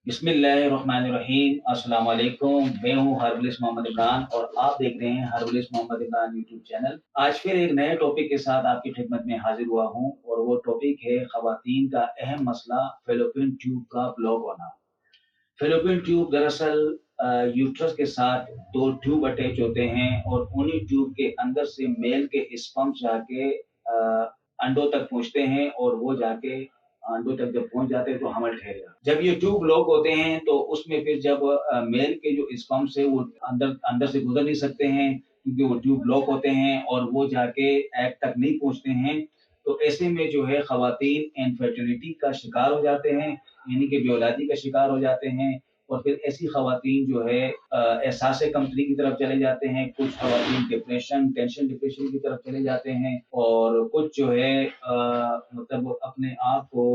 बिस्मिल्लाहिर्रहमानिर्रहीम। अस्सलाम वालेकुम। मैं हूँ हर्बलिस्ट मोहम्मद इमरान और आप देख रहे हैं herbalist Mohammad Imran YouTube channel. आज फिर एक नए टॉपिक के साथ आपकी खिदमत में हाजिर हुआ हूँ और वो टॉपिक है खवातीन का अहम मसला, फेलोपियन ट्यूब का ब्लॉक होना। फेलोपियन ट्यूब दरअसल यूट्रस के साथ दो ट्यूब अटैच होते हैं और उन्हीं ट्यूब के अंदर से मेल के स्पर्म जाके अंडों तक पहुंचते हैं और वो जाके अंडों तक जब पहुंच जाते हैं तो हमल ठहरेगा। जब ये ट्यूब ब्लॉक होते हैं तो उसमें फिर जब मेल के जो स्पर्म्स है वो अंदर अंदर से गुजर नहीं सकते हैं क्योंकि वो ट्यूब ब्लॉक होते हैं और वो जाके एग तक नहीं पहुंचते हैं। तो ऐसे में जो है खवातीन इनफर्टिलिटी का शिकार हो जाते हैं, यानी कि बेऔलादी का शिकार हो जाते हैं। और फिर ऐसी खवातीन जो है एहसास कमतरी की तरफ चले जाते हैं, कुछ खवातीन डिप्रेशन, टेंशन डिप्रेशन की तरफ चले जाते हैं और कुछ जो है मतलब अपने आप को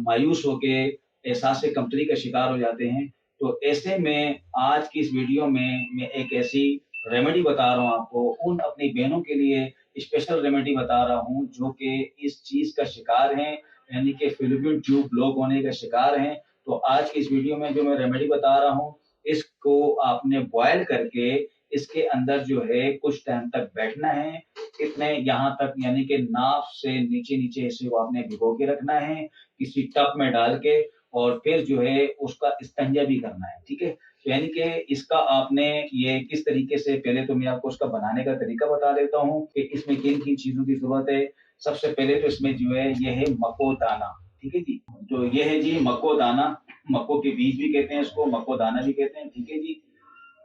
मायूस होके एहसास कमतरी का शिकार हो जाते हैं। तो ऐसे में आज की इस वीडियो में मैं एक ऐसी रेमेडी बता रहा हूँ आपको, उन अपनी बहनों के लिए स्पेशल रेमेडी बता रहा हूँ जो कि इस चीज का शिकार हैं, यानी कि फेलोपियन ट्यूब ब्लॉक होने का शिकार हैं। तो आज की इस वीडियो में जो मैं रेमेडी बता रहा हूँ, इसको आपने बॉयल करके इसके अंदर जो है कुछ टाइम तक बैठना है। इतने यहाँ तक यानी कि नाफ से नीचे नीचे हिस्से को आपने भिगो के रखना है किसी टब में डाल के, और फिर जो है उसका इस्तेंजा भी करना है। ठीक है, तो यानी कि इसका आपने ये किस तरीके से, पहले तो मैं आपको उसका बनाने का तरीका बता देता हूँ कि इसमें किन किन चीजों की जरूरत है। सबसे पहले तो इसमें जो है ये है मको दाना। ठीक है जी, तो ये है जी मको दाना। मको के बीज भी कहते हैं इसको, मको दाना भी कहते हैं। ठीक है जी,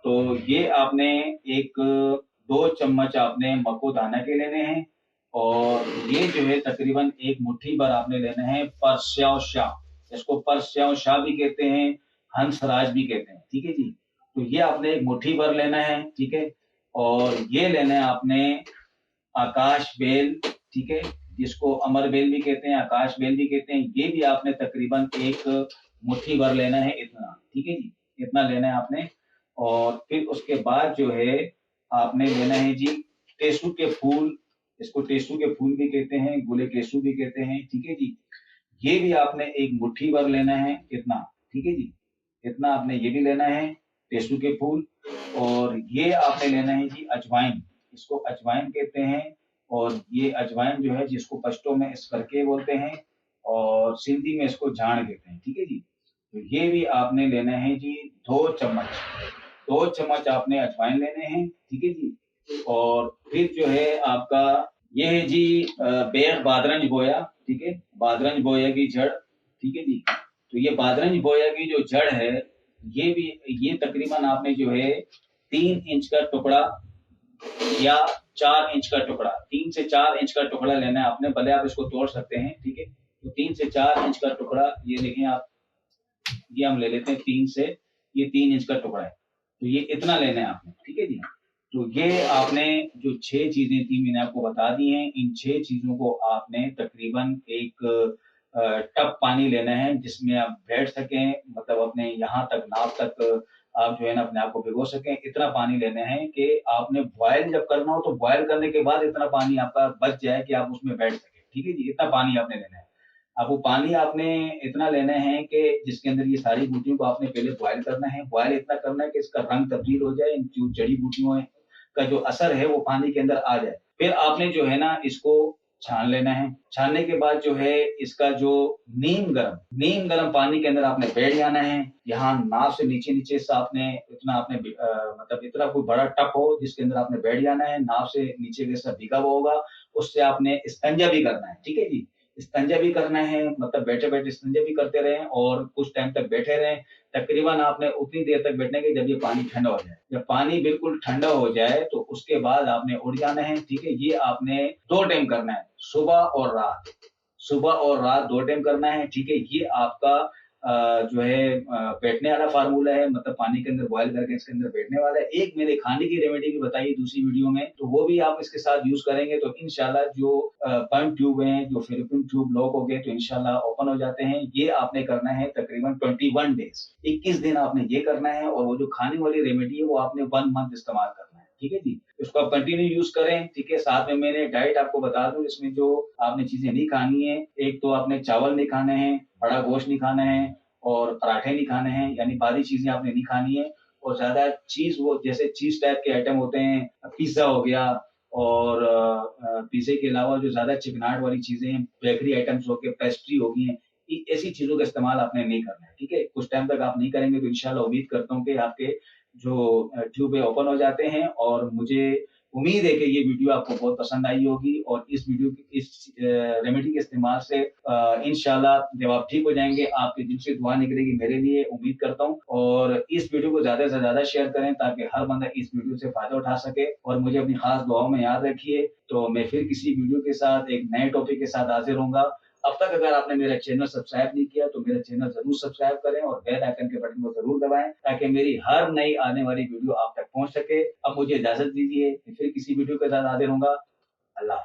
तो ये आपने एक 2 चम्मच आपने मको दाना के लेने हैं और ये जो है तकरीबन एक मुट्ठी भर आपने लेना है परस्याव शाह। इसको परस्याव शाह भी कहते हैं, हंसराज भी कहते हैं। ठीक है जी, तो ये आपने एक मुट्ठी भर लेना है। ठीक है, और ये लेना है आपने आकाश बेल। ठीक है, जिसको अमर बेल भी कहते हैं, आकाश बेल भी कहते हैं। ये भी आपने तकरीबन एक मुट्ठी भर लेना है, इतना। ठीक है जी, इतना लेना है आपने। और फिर उसके बाद जो है आपने लेना है जी टेसू के फूल। इसको टेसू के फूल भी कहते हैं, गुले केसू भी कहते हैं। ठीक है जी, ये भी आपने एक मुट्ठी भर लेना है, इतना। ठीक है जी, इतना आपने ये भी लेना है, टेसू के फूल। और ये आपने लेना है जी अजवाइन। इसको अजवाइन कहते हैं और ये अजवाइन जो है जिसको पश्तो में इसकरके बोलते हैं और सिंधी में इसको झाड़ कहते हैं। ठीक है जी, तो ये भी आपने लेना है जी 2 चम्मच। 2 चम्मच आपने अजवाइन लेने हैं। ठीक है जी, और फिर जो है आपका ये है जी बेर बादरंज बोया। ठीक है, बादरंज बोया की जड़। ठीक है जी, तो ये बादरंज बोया की जो जड़ है, ये भी, ये तकरीबन आपने जो है 3 इंच का टुकड़ा या 4 इंच का टुकड़ा, 3 से 4 इंच का टुकड़ा लेना है आपने, भले आप इसको तोड़ सकते हैं। ठीक है, तो 3 से 4 इंच का टुकड़ा, ये देखें आप, ये हम ले लेते हैं 3 से, ये 3 इंच का टुकड़ा है, तो ये इतना लेना है आपने। ठीक है जी, तो ये आपने जो 6 चीजें थी मैंने आपको बता दी हैं, इन 6 चीजों को आपने तकरीबन एक टब पानी लेना है जिसमें आप बैठ सकें, मतलब अपने यहाँ तक, नाव तक आप जो है ना अपने आप को भिगो सकें। इतना पानी लेना है कि आपने बॉयल जब करना हो तो बॉयल करने के बाद इतना पानी आपका बच जाए कि आप उसमें बैठ सके। ठीक है जी, इतना पानी आपने लेना है। अब वो पानी आपने इतना लेना है कि जिसके अंदर ये सारी बूटियों को आपने पहले बॉयल करना है। बॉयल इतना करना है कि इसका रंग तब्दील हो जाए, इन जो जड़ी बूटियों का जो असर है वो पानी के अंदर आ जाए। फिर आपने जो है ना इसको छान लेना है। छानने के बाद जो है इसका जो नीम गरम पानी के अंदर आपने बैठ जाना है। यहाँ नाव से नीचे नीचे से आपने इतना आपने मतलब इतना कोई बड़ा टप हो जिसके अंदर आपने बैठ जाना है, नाव से नीचे के सब भीगा हुआ होगा, उससे आपने इस्तंजा भी करना है। ठीक है जी, इस्तंजा भी करना है, मतलब बैठे बैठे इस्तंजा भी करते रहें और कुछ टाइम तक बैठे रहें। तकरीबन आपने उतनी देर तक बैठने के जब ये पानी ठंडा हो जाए। जब पानी बिल्कुल ठंडा हो जाए तो उसके बाद आपने उठ जाना है। ठीक है, ये आपने 2 टाइम करना है, सुबह और रात। सुबह और रात 2 टाइम करना है। ठीक है, ये आपका जो है बैठने वाला फार्मूला है, मतलब पानी के अंदर बॉयल करके इसके अंदर बैठने वाला है। एक मैंने खाने की रेमेडी भी बताई दूसरी वीडियो में, तो वो भी आप इसके साथ यूज करेंगे तो इंशाल्लाह जो पंप ट्यूब हैं, जो फेलोपियन ट्यूब ब्लॉक हो गए तो इंशाल्लाह ओपन हो जाते हैं। ये आपने करना है तकरीबन 21 डेज, 21 दिन आपने ये करना है। और वो जो खाने वाली रेमेडी है वो आपने 1 मंथ इस्तेमाल करना है। ठीक है जी, इसको आप कंटिन्यू यूज करें। ठीक है, साथ में मैंने डाइट आपको बता दूं, इसमें जो आपने चीजें नहीं खानी है, एक तो आपने चावल नहीं खाने हैं, बड़ा गोश्त नहीं खाना है, और पराठे नहीं खाने हैं, यानी बाहरी चीज़ें आपने नहीं खानी है और ज़्यादा चीज़ वो जैसे चीज़ टाइप के आइटम होते हैं, पिज़्ज़ा हो गया और पिज़्ज़े के अलावा जो ज़्यादा चिकनाहट वाली चीज़ें हैं, बेकरी आइटम्स हो गए, पेस्ट्री हो गई हैं, ऐसी चीज़ों का इस्तेमाल आपने नहीं करना है, ठीक है? कुछ टाइम तक आप नहीं करेंगे तो इंशाल्लाह उम्मीद करता हूँ कि आपके जो ट्यूब है ओपन हो जाते हैं और मुझे उम्मीद है कि ये वीडियो आपको बहुत पसंद आई होगी और इस वीडियो की इस रेमेडी के इस्तेमाल से इंशाल्लाह जब आप ठीक हो जाएँगे, आपके दिल से दुआ निकलेगी मेरे लिए, उम्मीद करता हूँ और इस वीडियो को ज़्यादा से ज़्यादा शेयर करें ताकि हर बंदा इस वीडियो से फ़ायदा उठा सके और मुझे अपनी ख़ास दुआओं में याद रखिए। तो मैं फिर किसी वीडियो के साथ एक नए टॉपिक के साथ हाज़िर होऊँगा। अब तक अगर आपने मेरा चैनल सब्सक्राइब नहीं किया, तो मेरा चैनल ज़रूर सब्सक्राइब करें और बेल आइकन के बटन को ज़रूर दबाएँ, ताकि मेरी हर नई आने वाली वीडियो आप तक पहुँच सके। अब मुझे इजाज़त दीजिए कि फिर किसी वीडियो के साथ हाज़िर होऊँगा। अल्लाह